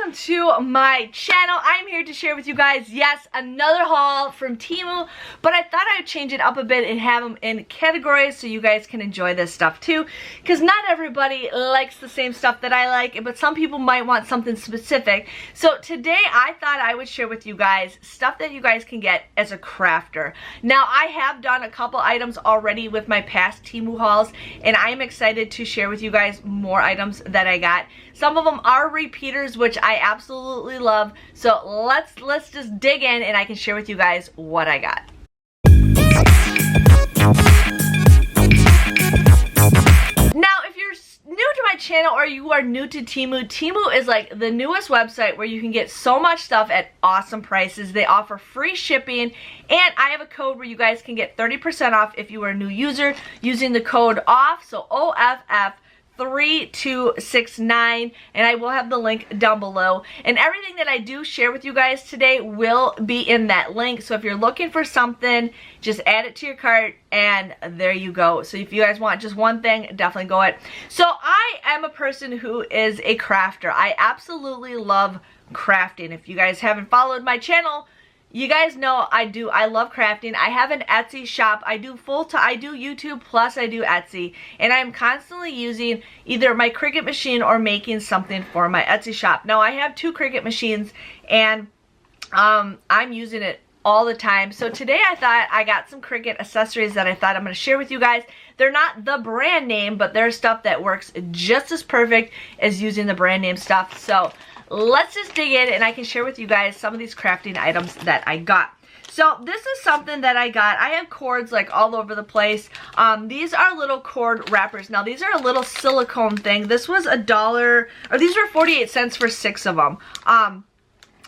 welcome to my channel. I'm here to share with you guys, yes, another haul from Temu, but I thought I'd change it up a bit and have them in categories so you guys can enjoy this stuff too, because not everybody likes the same stuff that I like, but some people might want something specific. So today I thought I would share with you guys stuff that you guys can get as a crafter. Now I have done a couple items already with my past Temu hauls, and I am excited to share with you guys more items that I got. Some of them are repeaters, which I absolutely love. So let's just dig in and I can share with you guys what I got. Now, if you're new to my channel or you are new to Temu, Temu is like the newest website where you can get so much stuff at awesome prices. They offer free shipping, and I have a code where you guys can get 30% off if you are a new user using the code OFF, so OFF 3269, and I will have the link down below. And everything that I do share with you guys today will be in that link, so if you're looking for something, just add it to your cart and there you go. So if you guys want just one thing, definitely go it. So I am a person who is a crafter. I absolutely love crafting. If you guys haven't followed my channel, you guys know I love crafting. I have an Etsy shop. I do YouTube plus I do Etsy, and I'm constantly using either my Cricut machine or making something for my Etsy shop. Now I have two Cricut machines, and I'm using it all the time. So today I thought I got some Cricut accessories that I thought I'm going to share with you guys. They're not the brand name, but they're stuff that works just as perfect as using the brand name stuff. So let's just dig in and I can share with you guys some of these crafting items that I got. So this is something that I got. I have cords like all over the place. These are little cord wrappers. Now these are a little silicone thing. This was $1, or these were 48 cents for 6 of them.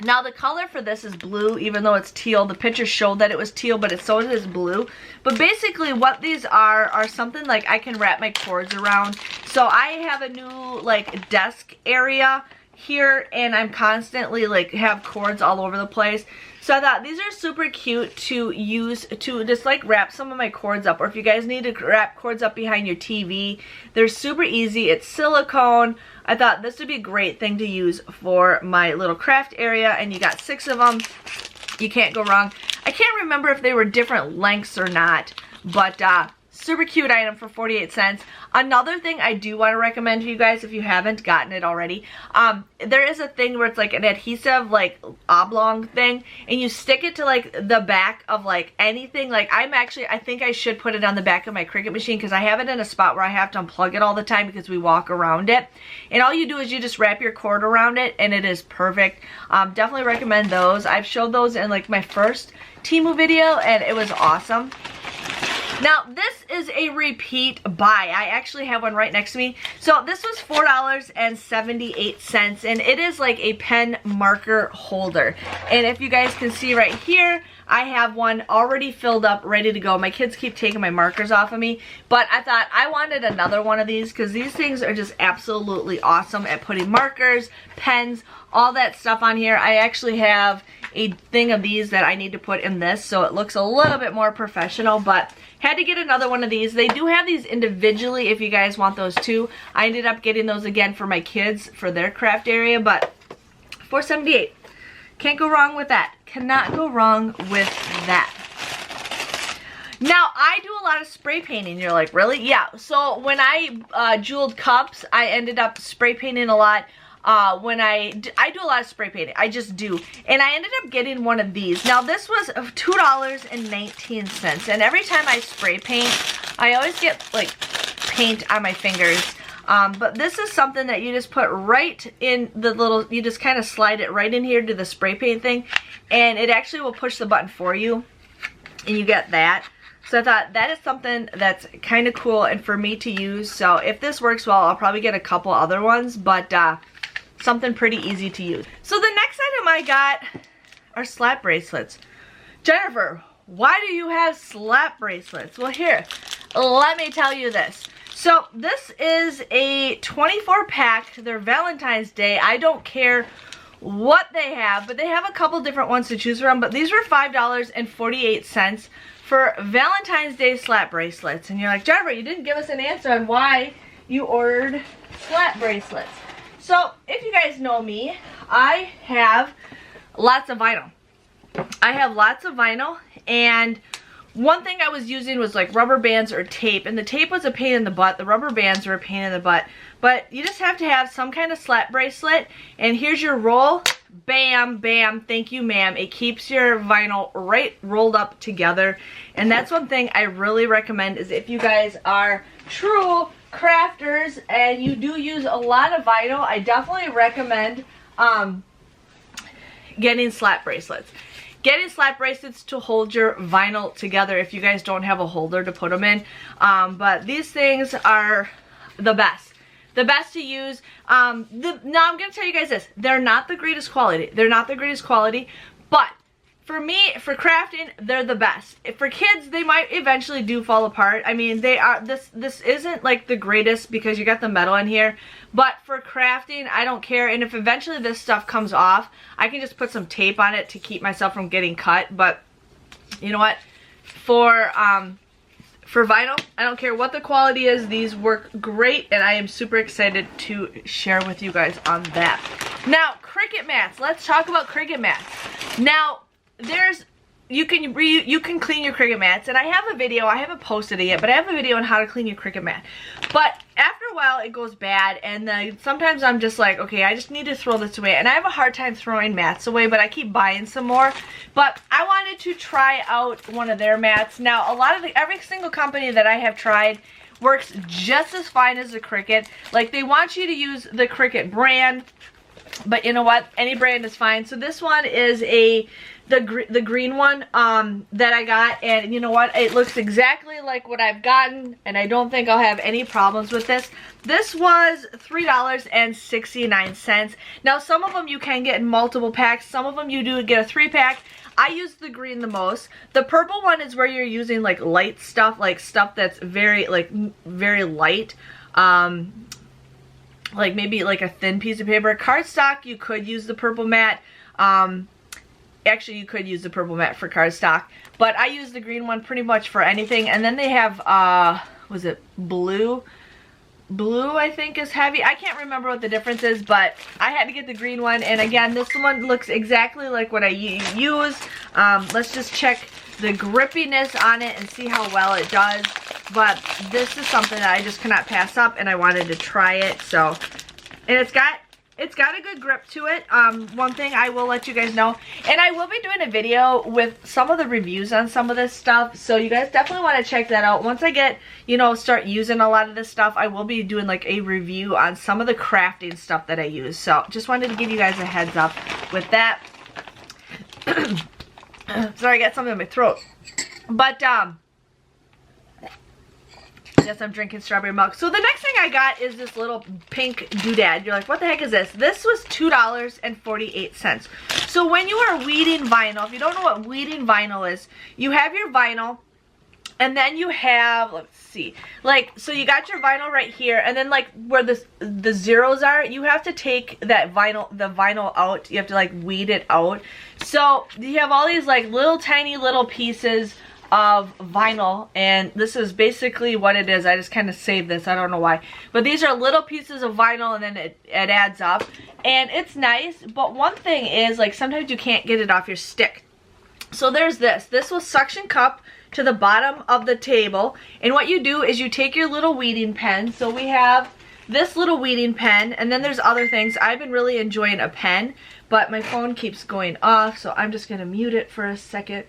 Now the color for this is blue, even though it's teal. The picture showed that it was teal, but so it is blue. But basically what these are something like I can wrap my cords around. So I have a new like desk area here, and I'm constantly like have cords all over the place. So I thought these are super cute to use to just like wrap some of my cords up, or if you guys need to wrap cords up behind your TV, they're super easy. It's silicone. I thought this would be a great thing to use for my little craft area, and you got 6 of them. You can't go wrong. I can't remember if they were different lengths or not, but super cute item for 48 cents. Another thing I do want to recommend to you guys if you haven't gotten it already, there is a thing where it's like an adhesive like oblong thing, and you stick it to like the back of like anything. Like I think I should put it on the back of my Cricut machine, because I have it in a spot where I have to unplug it all the time because we walk around it. And all you do is you just wrap your cord around it and it is perfect. Definitely recommend those. I've showed those in like my first Temu video and it was awesome. Now this is a repeat buy. I actually have one right next to me. So this was $4.78, and it is like a pen marker holder. And if you guys can see right here, I have one already filled up, ready to go. My kids keep taking my markers off of me, but I thought I wanted another one of these because these things are just absolutely awesome at putting markers, pens, all that stuff on here. I actually have a thing of these that I need to put in this so it looks a little bit more professional, but had to get another one of these. They do have these individually if you guys want those too. I ended up getting those again for my kids for their craft area, but $4.78. Can't go wrong with that. Cannot go wrong with that. Now, I do a lot of spray painting. You're like, really? Yeah. So when I jeweled cups, I ended up spray painting a lot. When I do a lot of spray painting. I just do. And I ended up getting one of these. Now this was $2.19, and every time I spray paint, I always get like paint on my fingers. But this is something that you just put right in the little, you just kind of slide it right in here to the spray paint thing, and it actually will push the button for you, and you get that. So I thought that is something that's kind of cool and for me to use. So if this works well, I'll probably get a couple other ones, but something pretty easy to use. So the next item I got are slap bracelets. Jennifer, why do you have slap bracelets? Well, here, let me tell you this. So this is a 24 pack. They're Valentine's Day. I don't care what they have, but they have a couple different ones to choose from. But these were $5.48 for Valentine's Day slap bracelets. And you're like, Jennifer, you didn't give us an answer on why you ordered slap bracelets. So if you guys know me, I have lots of vinyl. And one thing I was using was like rubber bands or tape, and the tape was a pain in the butt. The rubber bands were a pain in the butt. But you just have to have some kind of slap bracelet, and here's your roll. Bam, bam, thank you, ma'am. It keeps your vinyl right rolled up together. And that's one thing I really recommend, is if you guys are true crafters and you do use a lot of vinyl, I definitely recommend getting slap bracelets. Getting slap bracelets to hold your vinyl together if you guys don't have a holder to put them in. But these things are the best. The best to use. Now I'm going to tell you guys this. They're not the greatest quality. They're not the greatest quality. But for me, for crafting, they're the best. For kids, they might eventually do fall apart. I mean, they are. This isn't like the greatest because you got the metal in here. But for crafting, I don't care. And if eventually this stuff comes off, I can just put some tape on it to keep myself from getting cut. But you know what? For vinyl, I don't care what the quality is. These work great, and I am super excited to share with you guys on that. Now, Cricut mats. Let's talk about Cricut mats. Now, you can clean your Cricut mats, and I have a video. I haven't posted it yet, but I have a video on how to clean your Cricut mat. But after a while, it goes bad, and sometimes I'm just like, okay, I just need to throw this away. And I have a hard time throwing mats away, but I keep buying some more. But I wanted to try out one of their mats. Now, every single company that I have tried works just as fine as the Cricut. Like, they want you to use the Cricut brand, but you know what? Any brand is fine. So this one is the green one that I got, and you know what? It looks exactly like what I've gotten, and I don't think I'll have any problems with this. This was $3.69. Now, some of them you can get in multiple packs. Some of them you do get a 3-pack. I use the green the most. The purple one is where you're using like light stuff, like stuff that's very light. Like maybe like a thin piece of paper. Cardstock, you could use the purple mat. Actually, you could use the purple mat for cardstock, but I use the green one pretty much for anything. And then they have, was it blue? Blue, I think, is heavy. I can't remember what the difference is, but I had to get the green one. And again, this one looks exactly like what I use. Let's just check the grippiness on it and see how well it does. But this is something that I just cannot pass up, and I wanted to try it. So, and it's got a good grip to it. One thing I will let you guys know, and I will be doing a video with some of the reviews on some of this stuff, so you guys definitely want to check that out. Once I get, start using a lot of this stuff, I will be doing like a review on some of the crafting stuff that I use. So just wanted to give you guys a heads up with that. Sorry, I got something in my throat. But yes, I'm drinking strawberry milk. So the next thing I got is this little pink doodad. You're like, what the heck is this? This was $2.48. So when you are weeding vinyl, if you don't know what weeding vinyl is, you have your vinyl, and then you have, let's see, like, so you got your vinyl right here, and then like where the zeros are, you have to take the vinyl out. You have to like weed it out. So you have all these like little tiny little pieces of vinyl, and this is basically what it is. I just kind of saved this, I don't know why, but these are little pieces of vinyl, and then it adds up, and it's nice. But one thing is, like, sometimes you can't get it off your stick. So there's this will suction cup to the bottom of the table, and what you do is you take your little weeding pen. So we have this little weeding pen, and then there's other things. I've been really enjoying a pen, but my phone keeps going off, so I'm just gonna mute it for a second.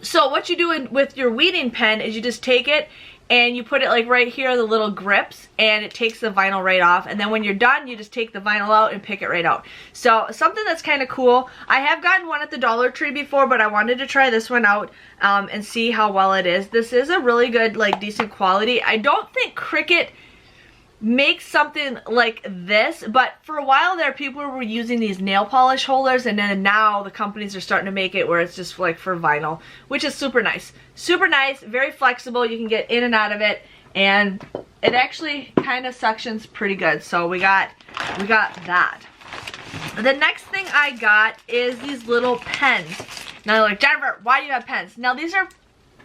So what you do with your weeding pen is you just take it and you put it like right here, the little grips, and it takes the vinyl right off. And then when you're done, you just take the vinyl out and pick it right out. So something that's kind of cool. I have gotten one at the Dollar Tree before, but I wanted to try this one out and see how well it is. This is a really good, like, decent quality. I don't think Cricut makes something like this, but for a while there, people were using these nail polish holders, and then now the companies are starting to make it where it's just like for vinyl, which is super nice. Super nice, very flexible. You can get in and out of it, and it actually kind of suctions pretty good. So we got that. The next thing I got is these little pens. Now, like, Jennifer, why do you have pens? Now, these are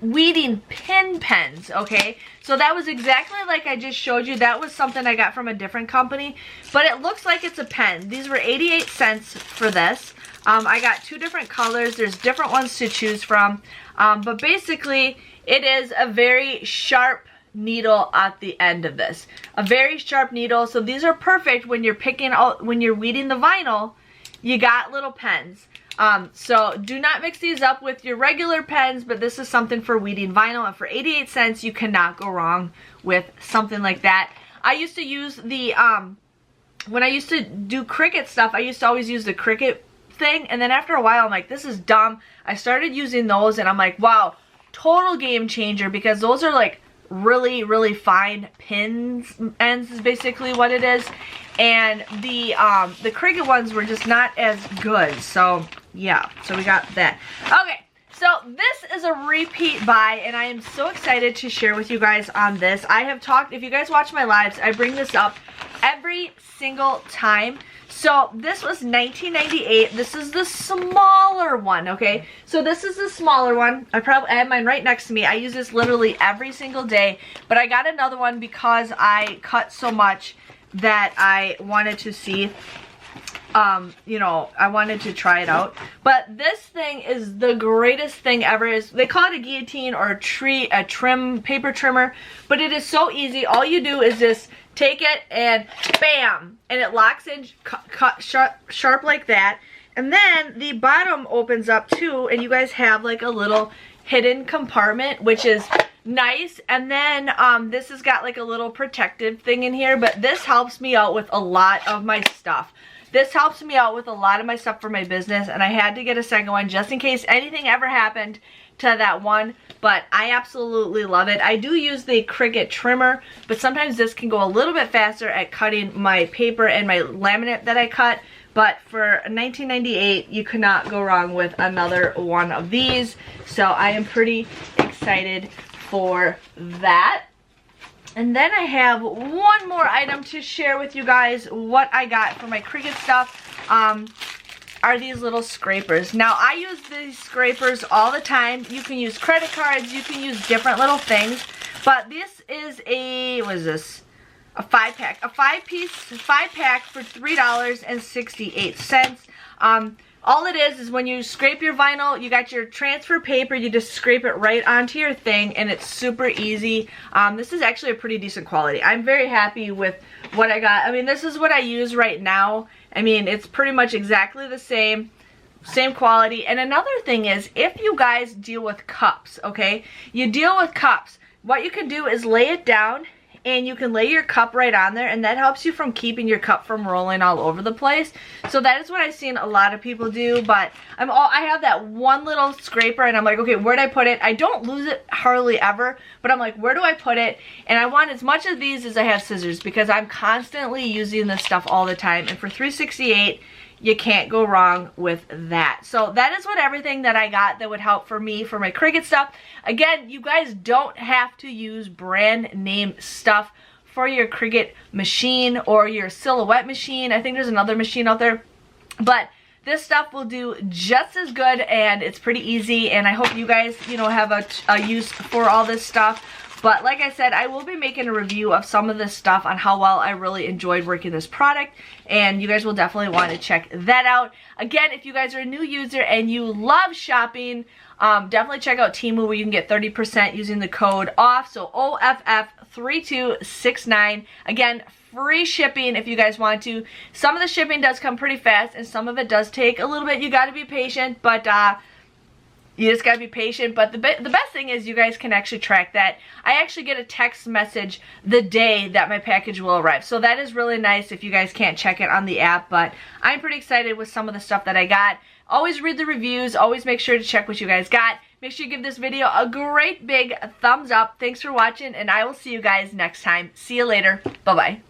weeding pin pens, okay? So that was exactly like I just showed you. That was something I got from a different company, but it looks like it's a pen. These were 88 cents for this. I got 2 different colors. There's different ones to choose from, but basically it is a very sharp needle at the end of this. A very sharp needle. So these are perfect when you're picking out, when you're weeding the vinyl, you got little pens. So do not mix these up with your regular pens, but this is something for weeding vinyl, and for 88 cents you cannot go wrong with something like that. I used to use the when I used to do Cricut stuff, I used to always use the Cricut thing, and then after a while I'm like, this is dumb. I started using those and I'm like, wow, total game changer, because those are like really, really fine pins ends is basically what it is, and the Cricut ones were just not as good. So yeah, so we got that. Okay, so this is a repeat buy, and I am so excited to share with you guys on this. I have talked, if you guys watch my lives, I bring this up every single time. So this was $19.98. This is the smaller one, okay? So this is the smaller one. I have mine right next to me. I use this literally every single day, but I got another one because I cut so much that I wanted to see, you know, I wanted to try it out. But this thing is the greatest thing ever. They call it a guillotine or a paper trimmer, but it is so easy. All you do is just take it and bam, and it locks in cut sharp like that. And then the bottom opens up too, and you guys have like a little hidden compartment, which is nice. And then this has got like a little protective thing in here, but this helps me out with a lot of my stuff. This helps me out with a lot of my stuff for my business, and I had to get a second one just in case anything ever happened to that one, but I absolutely love it. I do use the Cricut trimmer, but sometimes this can go a little bit faster at cutting my paper and my laminate that I cut. But for $19.98, you could not go wrong with another one of these. So I am pretty excited for that. And then I have one more item to share with you guys. What I got for my Cricut stuff are these little scrapers. Now I use these scrapers all the time. You can use credit cards, you can use different little things, but this is a, what is this? A 5-pack. A 5-pack for $3.68. All it is when you scrape your vinyl, you got your transfer paper, you just scrape it right onto your thing, and it's super easy. This is actually a pretty decent quality. I'm very happy with what I got. I mean, this is what I use right now. I mean, it's pretty much exactly the same quality. And another thing is, if you guys deal with cups, okay, you deal with cups, what you can do is lay it down, and you can lay your cup right on there, and that helps you from keeping your cup from rolling all over the place. So that is what I've seen a lot of people do. But I have that one little scraper, and I'm like, okay, where'd I put it? I don't lose it hardly ever, but I'm like, where do I put it? And I want as much of these as I have scissors, because I'm constantly using this stuff all the time. And for $3.68, you can't go wrong with that. So that is what everything that I got that would help for me for my Cricut stuff. Again, you guys don't have to use brand name stuff for your Cricut machine or your Silhouette machine. I think there's another machine out there, but this stuff will do just as good, and it's pretty easy, and I hope you guys, you know, have a use for all this stuff. But like I said, I will be making a review of some of this stuff on how well I really enjoyed working this product, and you guys will definitely want to check that out. Again, if you guys are a new user and you love shopping, definitely check out Temu, where you can get 30% using the code OFF, so OFF3269. Again, free shipping if you guys want to. Some of the shipping does come pretty fast, and some of it does take a little bit. You got to be patient, but you just gotta be patient. But the best thing is you guys can actually track that. I actually get a text message the day that my package will arrive. So that is really nice if you guys can't check it on the app. But I'm pretty excited with some of the stuff that I got. Always read the reviews. Always make sure to check what you guys got. Make sure you give this video a great big thumbs up. Thanks for watching, and I will see you guys next time. See you later. Bye-bye.